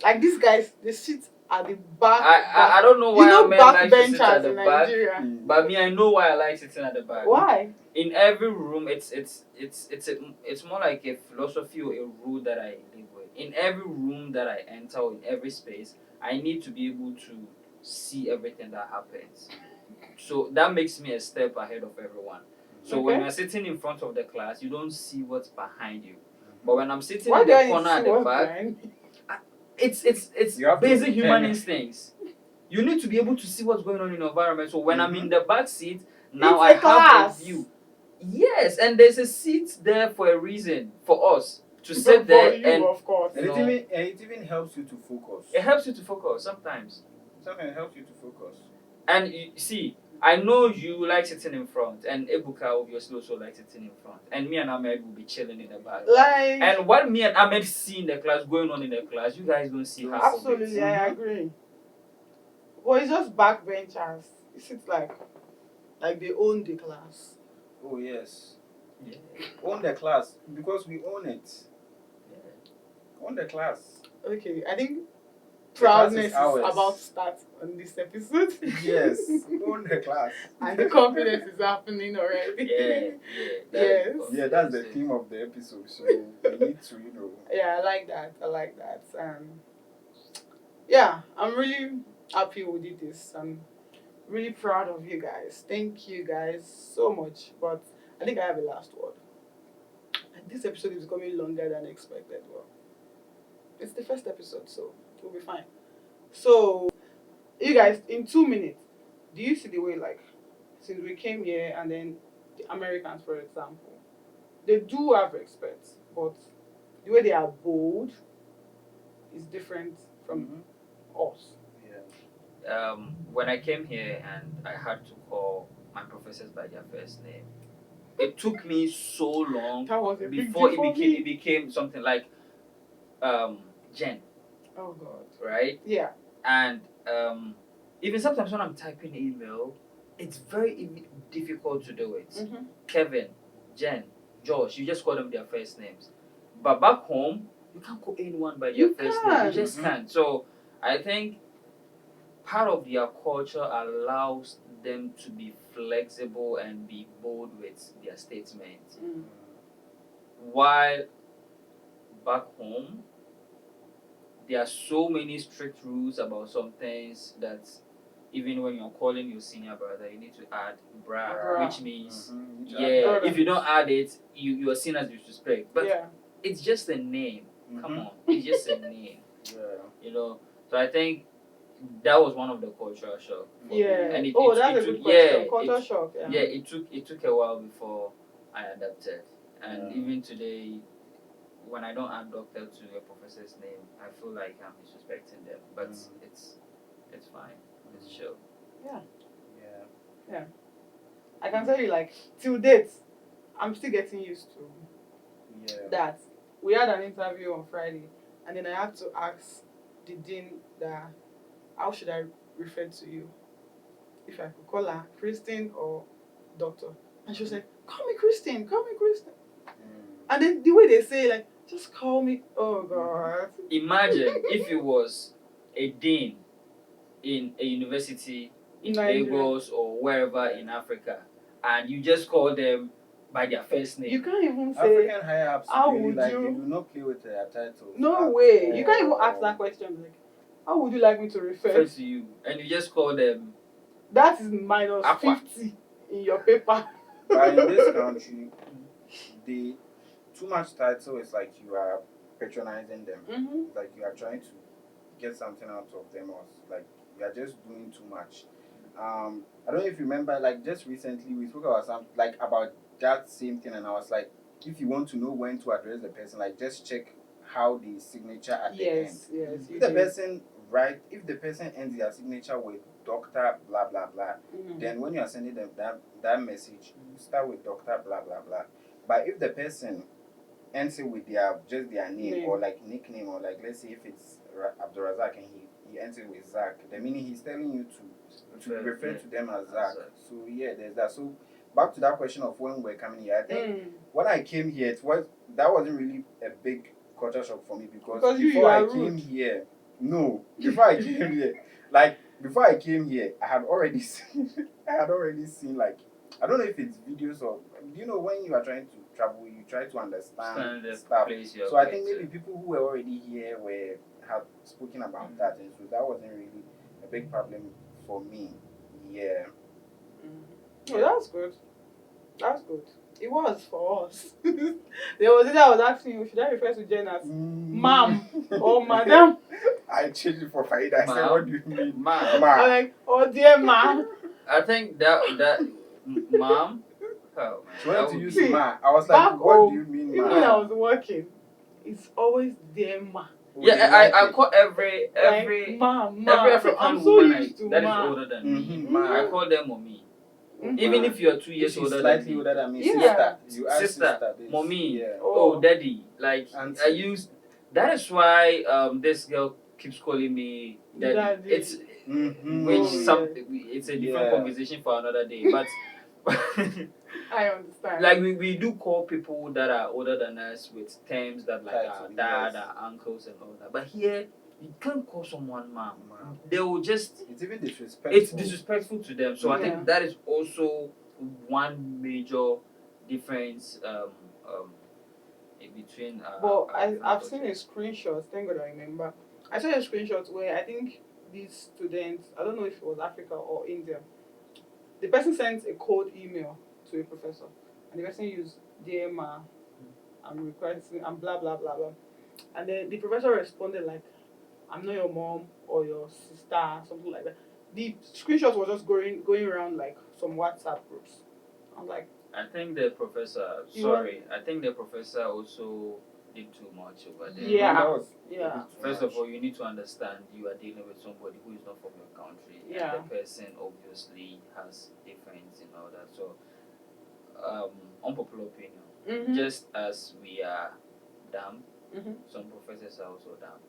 Like these guys, they sit at the back. I don't know why you know men back like to sit at benchers the in back, Nigeria. but me, I know why I like sitting at the back. Why? In every room, it's more like a philosophy or a rule that I live with. In every room that I enter, or in every space, I need to be able to see everything that happens. So that makes me a step ahead of everyone. So when Okay. you're sitting in front of the class, you don't see what's behind you. But when I'm sitting Why in do I the need to corner see at the what's back, behind me? it's You have to basic human pretend. instincts. You need to be able to see what's going on in your environment. So when I'm in the back seat, It's now I a have class. a view. Yes, and there's a seat there for a reason for us to For sit there, you, and of course. And No. it even helps you to focus. it helps you to focus sometimes. Sometimes it helps you to focus. And you see, I know you like sitting in front, and Ebuka obviously also likes sitting in front, and me and Ahmed will be chilling in the back. Like, And what me and Ahmed see in the class, going on in the class, you guys don't see half of absolutely, it. I agree. But it's just backbenchers. It's like they own the class. Oh yes. Yeah. Own the class because we own it. Yeah. Own the class. Okay, I think The class proudness is ours. about to start on this episode. Yes. Own the class. And the confidence is happening already. Yes. Yeah, that's the theme of the episode. So we need to, Yeah, I like that. Yeah, I'm really happy we did this. I'm really proud of you guys. Thank you guys so much. But I think I have a last word. And this episode is becoming longer than expected. Well, it's the first episode, so we'll be fine. So, you guys, in 2 minutes, do you see the way, like, since we came here and then the Americans, for example, they do have respect, but the way they are bold is different from us. Yeah. When I came here and I had to call my professors by their first name, it took me so long That was a big before deal for it became something like Jen, Oh God. right? Yeah. And even sometimes when I'm typing email, it's very difficult to do it. Kevin, Jen, Josh, you just call them their first names. But back home, you can't call anyone by their first name. You just can't. So I think part of their culture allows them to be flexible and be bold with their statements. While back home, there are so many strict rules about some things that even when you're calling your senior brother, you need to add bra, which means if you don't add it, you are seen as disrespect. But it's just a name. Come on, it's just a name. So I think that was one of the cultural shock. And that's a good question. Culture shock. Yeah, it took a while before I adapted, and even today, when I don't add doctor to a professor's name, I feel like I'm disrespecting them. But it's fine. It's chill. Yeah. I can tell you, like, till date, I'm still getting used to that. We had an interview on Friday, and then I had to ask the dean that how should I refer to you? If I could call her Christine or Doctor. And she was like, call me Christine. And then the way they say, like, just call me. Oh God. Imagine if it was a dean in a university in Lagos or wherever in Africa, and you just call them by their first name. You can't even say African higher ups really they do not play with their titles. No way. You can't even ask that question. Like, how would you like me to refer to you? And you just call them. That is minus Aqua. 50 in your paper. But in this country, the too much title is like you are patronizing them. Like you are trying to get something out of them, or like you are just doing too much. I don't know if you remember, like just recently we spoke about that same thing, and I was like, if you want to know when to address the person, like just check how the signature at the end. Yes. If the person write, if the person ends their signature with Doctor blah blah blah, then when you are sending them that message, start with Doctor blah blah blah. But if the person ends it with just their name or like nickname, or like let's say if it's Abdurazak and he ends it with Zach, the meaning he's telling you to refer to them as Zach. So yeah, there's that. So back to that question of when we're coming here, I think when I came here, that wasn't really a big culture shock for me because before I came here, before I came here, before I came here, I had already seen like, I don't know if it's videos or, you know, when you are trying to travel, you try to understand stuff. So I think maybe people who were already here had spoken about that, and so that wasn't really a big problem for me. Yeah. Oh, that's good. That's good. It was for us. There was either I was asking you, should I refer to Jen as ma'am or madam? I changed it for Faidah. I said, what do you mean? Ma'am. I'm like, oh dear ma'am. I think that ma'am. Oh, she wanted to use ma. I was like, what do you mean, ma? Even when I was working, it's always dear ma. Yeah, I call every ma. every African I'm so woman used to that ma. is older than me. Ma. I call them mommy. Even if you're 2 years older than me. Older than me. Yeah. You ask sister, mommy, yeah. oh daddy. Like Auntie. I use. That is why this girl keeps calling me daddy. It's it's a different conversation for another day. But I understand. Like we do call people that are older than us with terms that like our dad, our uncles and all that. But here you can't call someone mom. They will just, it's even disrespectful. It's disrespectful to them. So I think that is also one major difference between but I've seen a screenshot, thank God I remember. I saw a screenshot where I think these students, I don't know if it was Africa or India, the person sent a cold email to a professor and the person used dear ma, I'm requesting and blah blah blah blah. And then the professor responded like, I'm not your mom or your sister, something like that. The screenshot was just going around like some WhatsApp groups. I'm like, I think the professor also did too much over there. Yeah. First of all, you need to understand you are dealing with somebody who is not from your country. Yeah. And the person obviously has difference and all that. So, unpopular opinion. Just as we are dumb, some professors are also dumb.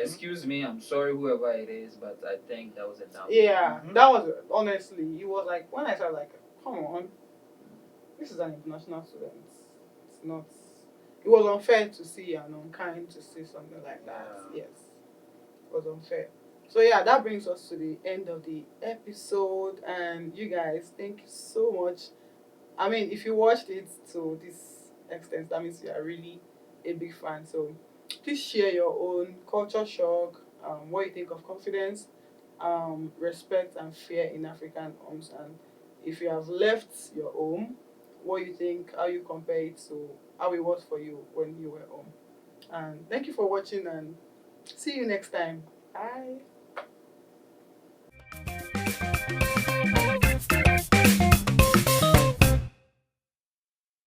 Excuse me, I'm sorry whoever it is, but I think that was a dumb. Yeah, that was, honestly, it was like, when I said like, come on, this is an international student. It's not, it was unfair to see and unkind to see something like that. Yes, it was unfair. So yeah, that brings us to the end of the episode, and you guys, thank you so much. I mean, if you watched it to this extent, that means you are really a big fan. So please share your own culture shock, what you think of confidence, respect and fear in African homes, and if you have left your home, what you think, how you compare it to how it was for you when you were home. And thank you for watching, and see you next time. Bye.